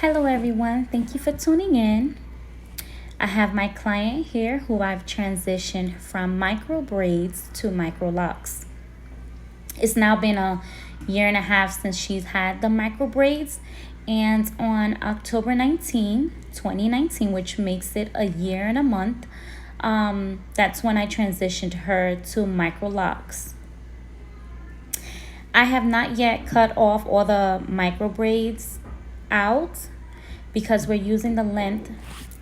Hello everyone, thank you for tuning in. I have my client here who I've transitioned from micro braids to micro locks. It's now been a year and a half since she's had the micro braids, and on October 19, 2019, which makes it a year and a month, that's when I transitioned her to micro locks. I have not yet cut off all the micro braids out because we're using the length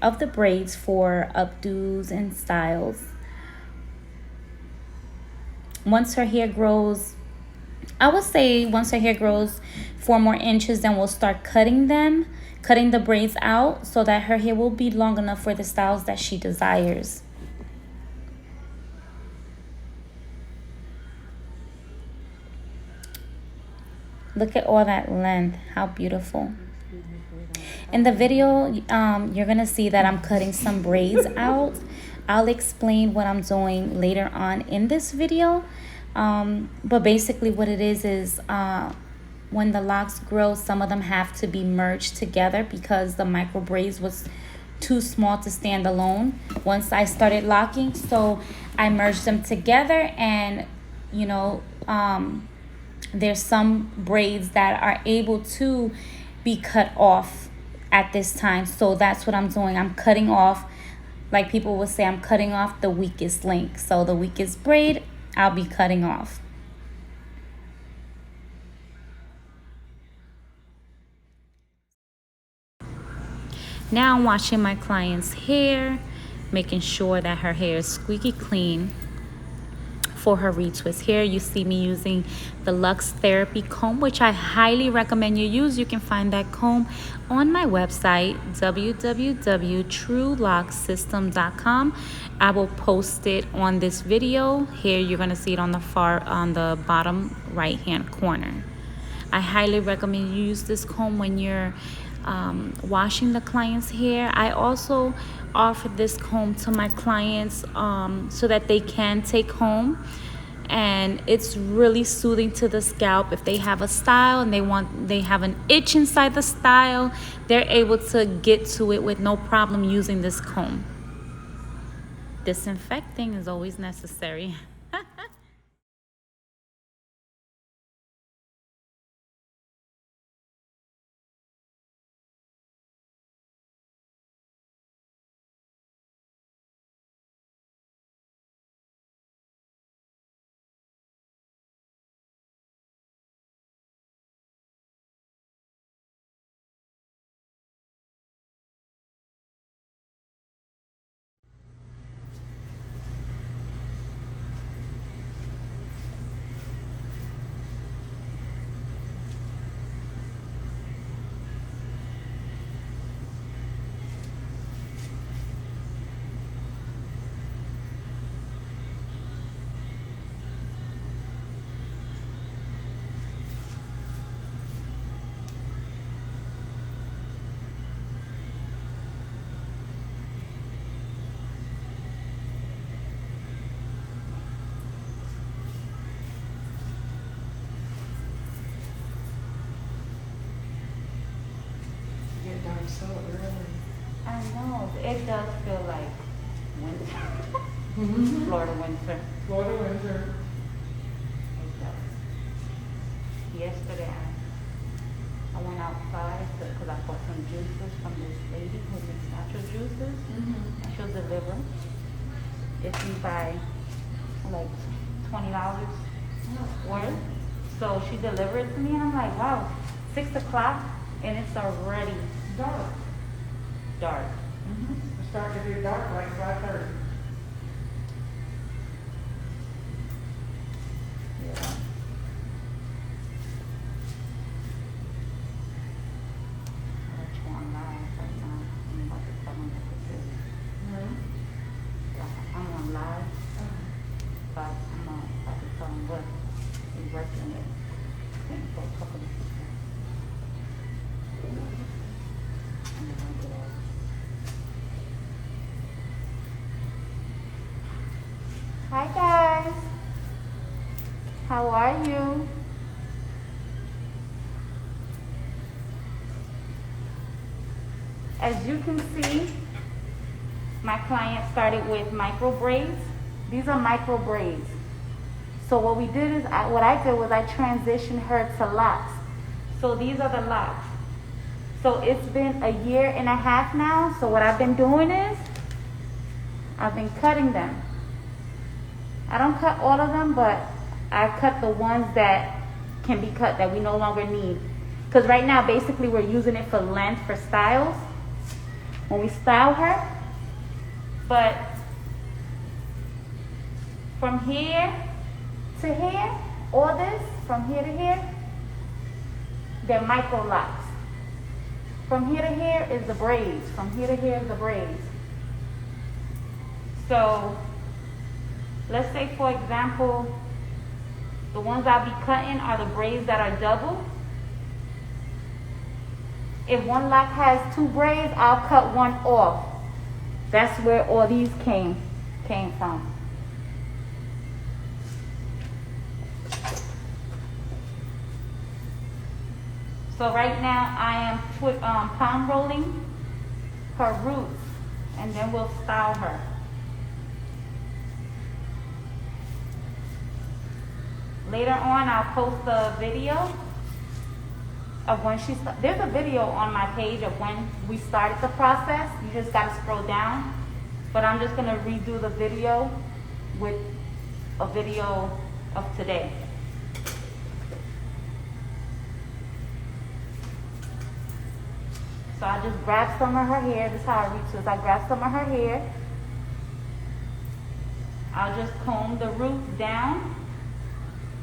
of the braids for updos and styles. Once her hair grows, I would say once her hair grows 4 more inches, then we'll start cutting the braids out so that her hair will be long enough for the styles that she desires. Look at all that length, how beautiful. In the video, you're gonna see that I'm cutting some braids out. I'll explain what I'm doing later on in this video. But basically what it is when the locks grow, some of them have to be merged together because the micro braids was too small to stand alone once I started locking. So I merged them together, and there's some braids that are able to be cut off at this time. So that's what I'm doing. I'm cutting off, like people would say, I'm cutting off the weakest link. So the weakest braid, I'll be cutting off. Now I'm washing my client's hair, making sure that her hair is squeaky clean. For her retwist here, you see me using the Luxe Therapy comb, which I highly recommend you use. You can find that comb on my website, www.truelocksystem.com. I will post it on this video. Here you're going to see it on the bottom right hand corner. I highly recommend you use this comb when you're washing the client's hair. I also offer this comb to my clients so that they can take home, and it's really soothing to the scalp. If they have a style and they have an itch inside the style, they're able to get to it with no problem using this comb. Disinfecting is always necessary. So early. I know, it does feel like winter. Florida winter. Florida winter. It does. Yesterday I went outside because I bought some juices from this lady who makes natural juices. And she'll deliver if you buy like $20 worth. So she delivered it to me, and I'm like, wow, 6 o'clock and it's already Dark. dark. It's starting to get dark like 5:30. Yeah. I'll let you on live right now. I'm about to tell them what this is. Yeah, I'm on live, but I'm about to tell them what we're working with. Waiting for a couple of people. And then I'll get out. Hi guys, how are you? As you can see, my client started with micro braids. These are micro braids. So what we did is, what I did was I transitioned her to locks. So these are the locks. So it's been 1.5 years now. So what I've been doing is, I've been cutting them. I don't cut all of them, but I cut the ones that can be cut that we no longer need. Because right now, basically, we're using it for length, for styles, when we style her. But from here to here, all this, from here to here, they're micro locks. From here to here is the braids. From here to here is the braids. So, let's say, for example, the ones I'll be cutting are the braids that are double. If one lock has 2 braids, I'll cut one off. That's where all these came from. So right now I am palm rolling her roots, and then we'll style her. Later on, I'll post a video of when there's a video on my page of when we started the process. You just gotta scroll down. But I'm just gonna redo the video with a video of today. So I just grab some of her hair. This is how I retwist. I grab some of her hair. I'll just comb the roots down,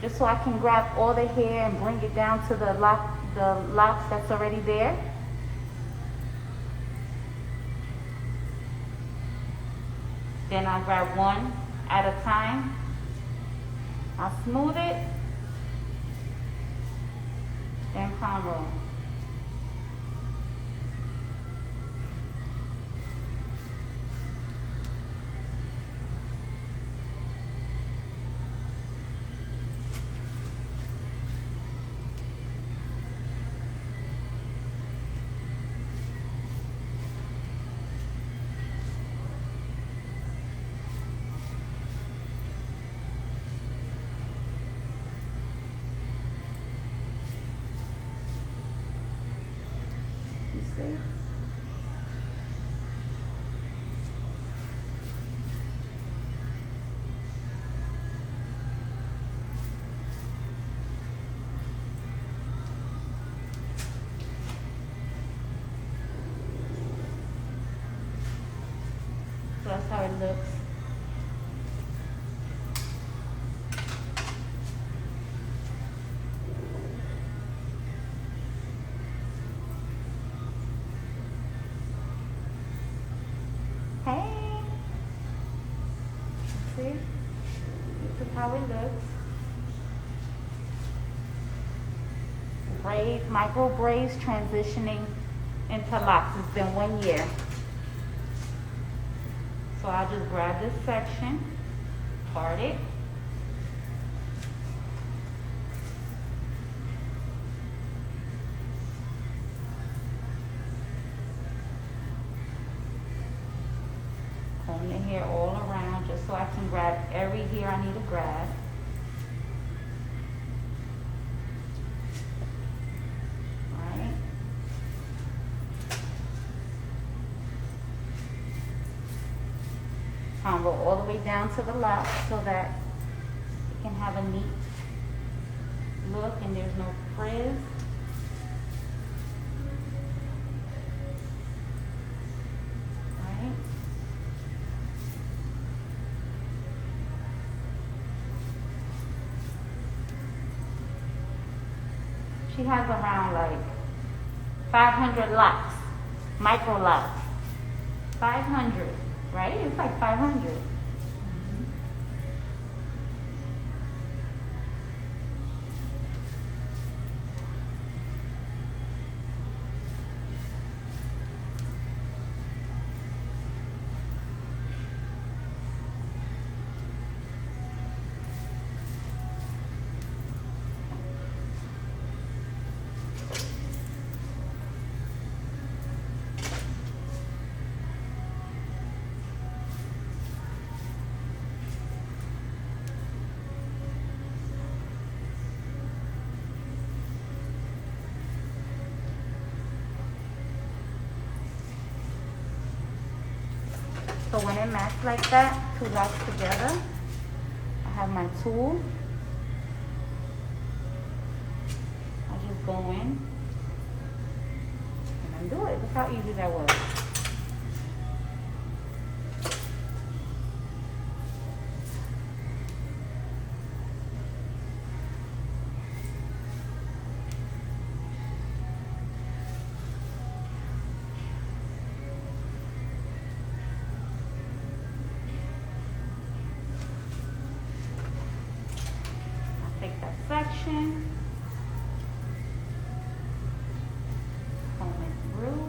just so I can grab all the hair and bring it down to the locks that's already there. Then I'll grab one at a time. I'll smooth it, then palm roll. So that's how it looks. Hey, see, this is how it looks. Braids, micro braids transitioning into locks. It's been 1 year. So I'll just grab this section, part it. Comb the hair all around just so I can grab every hair I need to grab. Roll all the way down to the lock so that it can have a neat look and there's no frizz. Right? She has around like 500 locks, micro locks. 500. Right? It's like 500. didn't match like that, 2 locks together. I have my tool. I just go in and undo it. Look how easy that was. Section, comb it through.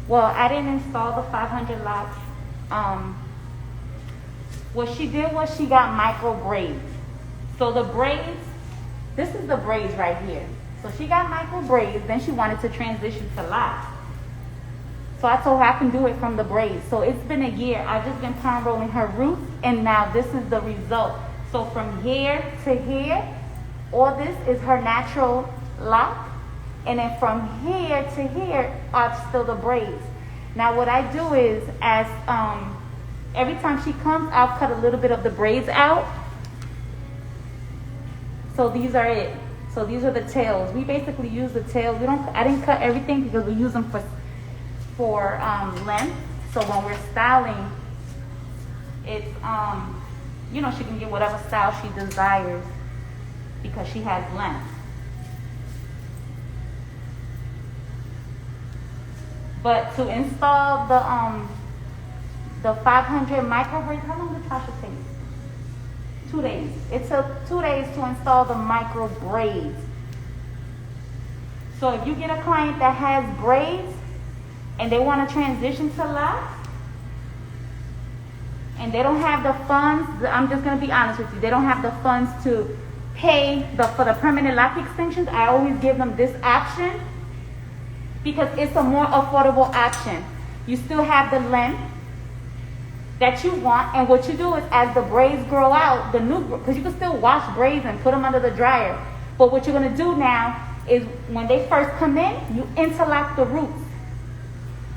Well, I didn't install the 500 locks. What she did was she got micro braids. So the braids, this is the braids right here. So she got micro braids, then she wanted to transition to locks. So I told her I can do it from the braids. So it's been a year. I've just been palm rolling her roots, and now this is the result. So from here to here, all this is her natural lock. And then from here to here are still the braids. Now what I do is, as every time she comes, I'll cut a little bit of the braids out. So these are it. So these are the tails. We basically use the tails. I didn't cut everything because we use them for length. So when we're styling, it's you know, she can get whatever style she desires because she has length. But to install the 500 micro braids, how long did Tasha take? 2 days. It took 2 days to install the micro braids. So if you get a client that has braids and they want to transition to locks and they don't have the funds, I'm just going to be honest with you, they don't have the funds to pay for the permanent lock extensions, I always give them this option, because it's a more affordable option. You still have the length that you want, and what you do is, as the braids grow out, because you can still wash braids and put them under the dryer, but what you're going to do now is, when they first come in, you interlock the roots.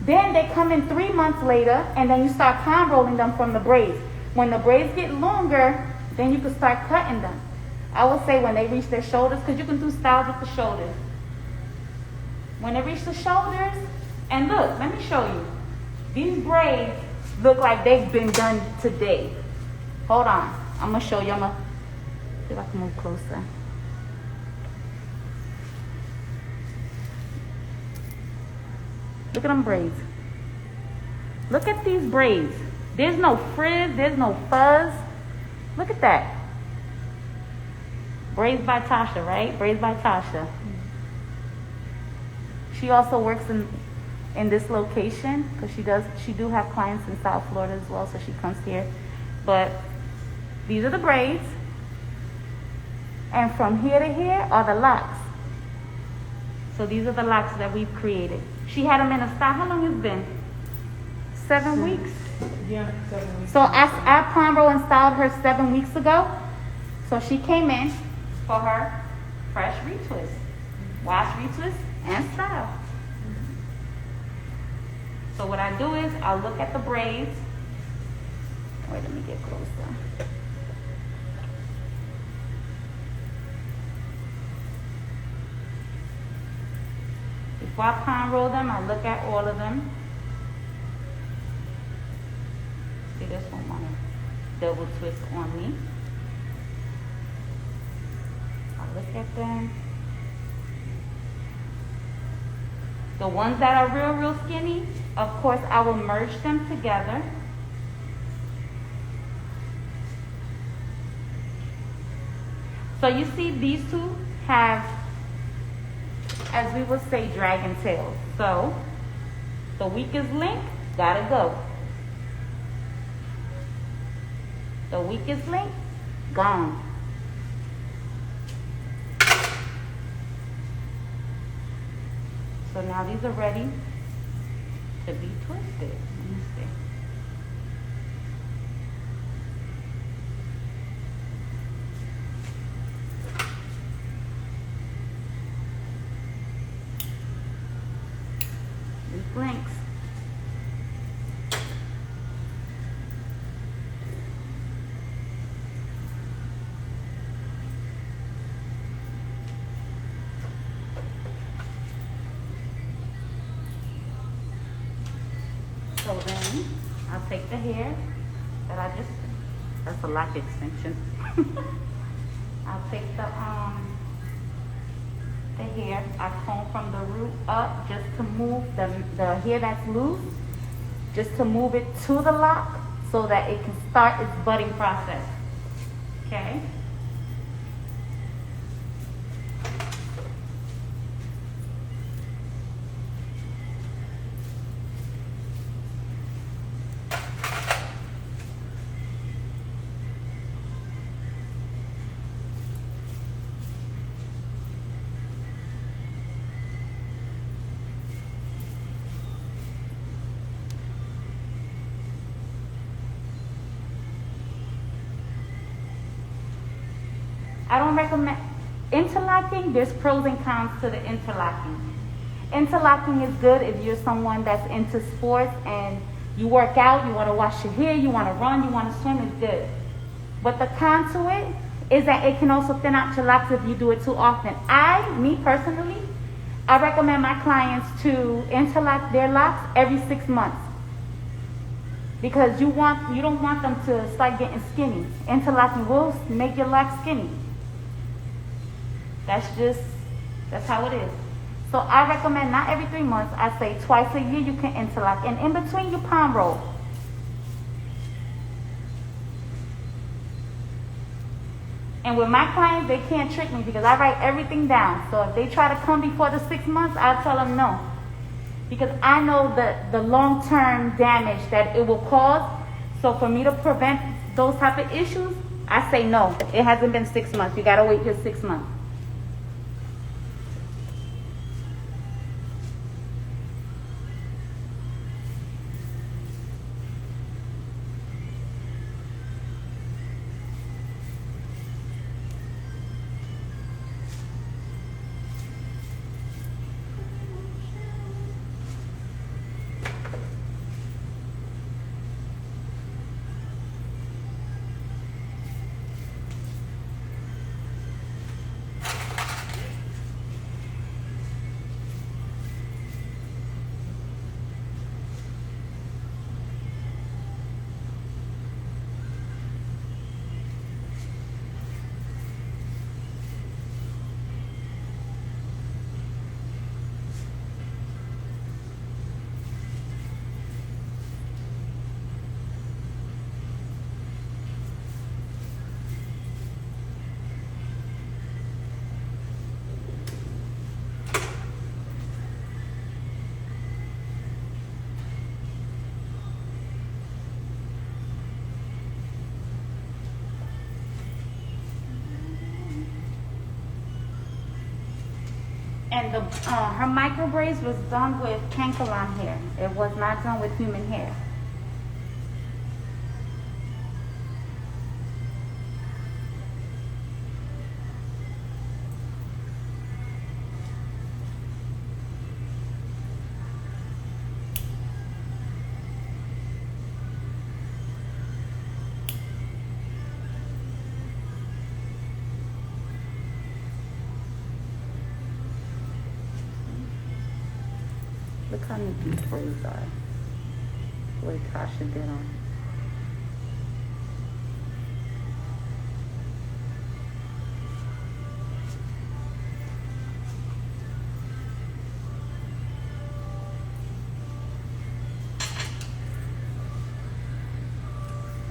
Then they come in 3 months later, and then you start palm rolling them from the braids. When the braids get longer, then you can start cutting them. I will say when they reach their shoulders, because you can do styles with the shoulders. When they reach the shoulders, and look, let me show you. These braids look like they've been done today. Hold on. I'm going to show you. I'm going to see if I can move closer. Look at them braids. Look at these braids. There's no frizz. There's no fuzz. Look at that. Braids by Tasha, right? Braids by Tasha. She also works in this location because she do have clients in South Florida as well, so she comes here. But these are the braids, and from here to here are the locks. So these are the locks that we've created. She had them in a style. How long has it been? 7 weeks? Yeah, 7 weeks. So I palm roll and styled her 7 weeks ago. So she came in for her fresh retwist, wash retwist, and style. So what I do is I'll look at the braids. Wait, let me get closer. Before I palm roll them, I look at all of them. See, this one want to double twist on me. I look at them. The ones that are real skinny, of course, I will merge them together. So you see these two have, as we would say, dragon tails. So the weakest link, gotta go. The weakest link, gone. So now these are ready to be twisted. Let me see. These links. So then I'll take the hair that I just, that's a lock extension. I'll take the hair, I comb from the root up just to move the hair that's loose, just to move it to the lock so that it can start its budding process. Okay? I don't recommend interlocking. There's pros and cons to the interlocking. Interlocking is good if you're someone that's into sports and you work out, you want to wash your hair, you want to run, you want to swim, it's good. But the con to it is that it can also thin out your locks if you do it too often. Me personally, I recommend my clients to interlock their locks every 6 months. Because you don't want them to start getting skinny. Interlocking will make your locks skinny. That's how it is. So I recommend not every 3 months. I say twice a year you can interlock. And in between you palm roll. And with my clients, they can't trick me because I write everything down. So if they try to come before the 6 months, I'll tell them no. Because I know the long-term damage that it will cause. So for me to prevent those type of issues, I say no. It hasn't been 6 months. You got to wait just 6 months. And her micro braids was done with cankalon hair. It was not done with human hair. Look how many these braids are. The way Tasha did them.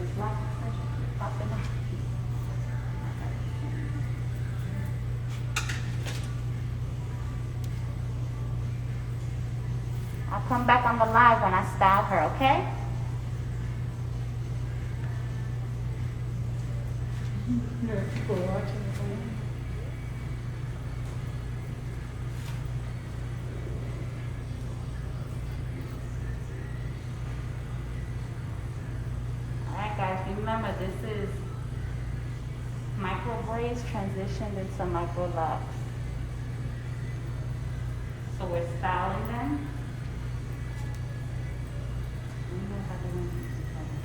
It's not popping up. I'll come back on the live when I style her, okay? Yeah, people are watching. this is micro braids transitioned into micro locks. So we're styling them. I don't know if I can link these together.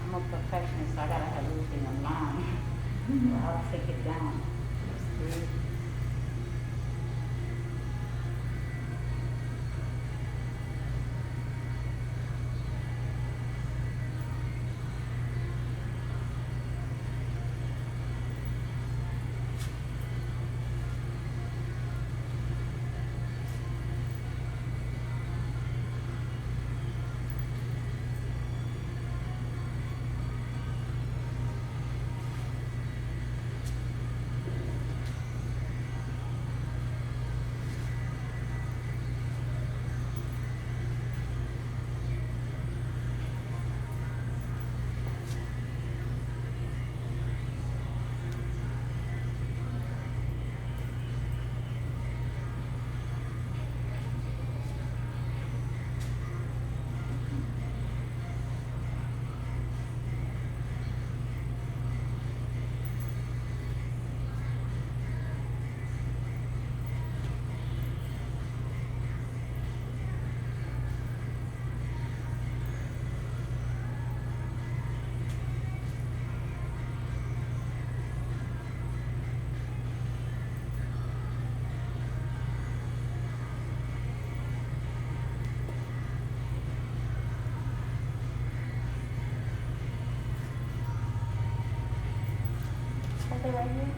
I'm a perfectionist, so I gotta have everything in line. Or I'll take it down. That's good. Is it right here?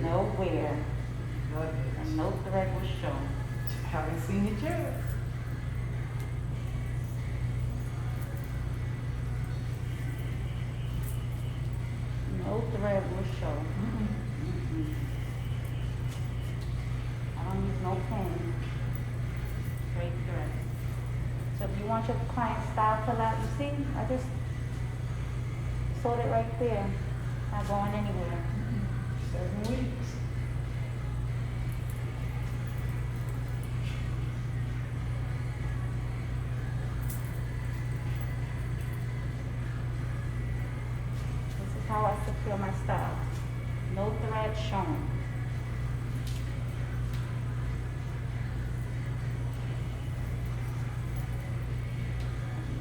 Nowhere. And no thread was shown. Haven't seen it yet. No thread was shown. I don't use no pen. Straight thread. So if you want your client style to last, you see, I just sewed it right there. Not going anywhere. 7 weeks. This is how I secure my style. No thread shown.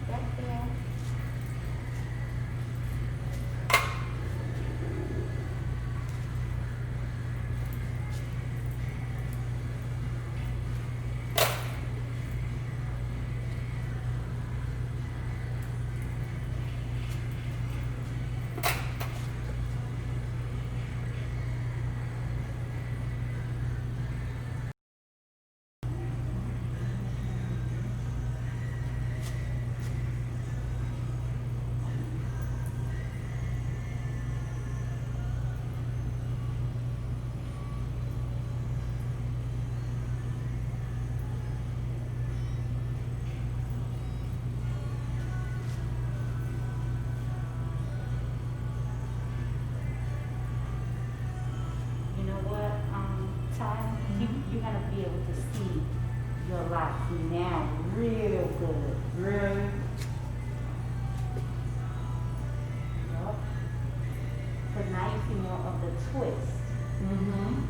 Right there. the locks now real good. Really? Yup. Because now you see more of the twist. Mm-hmm.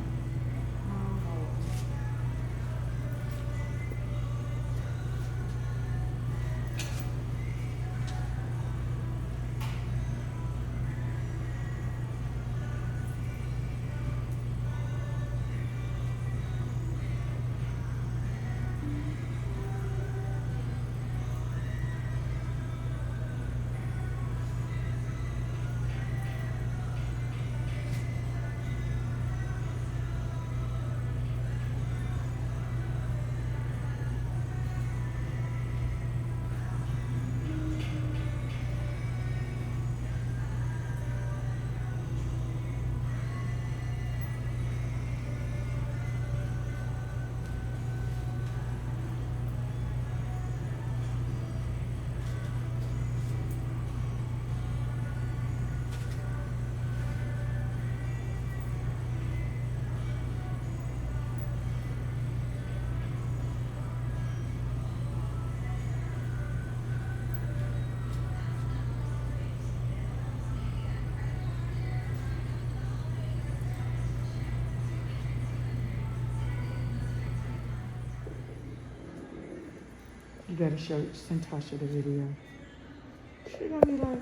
You gotta send Tasha the video. She gonna be like,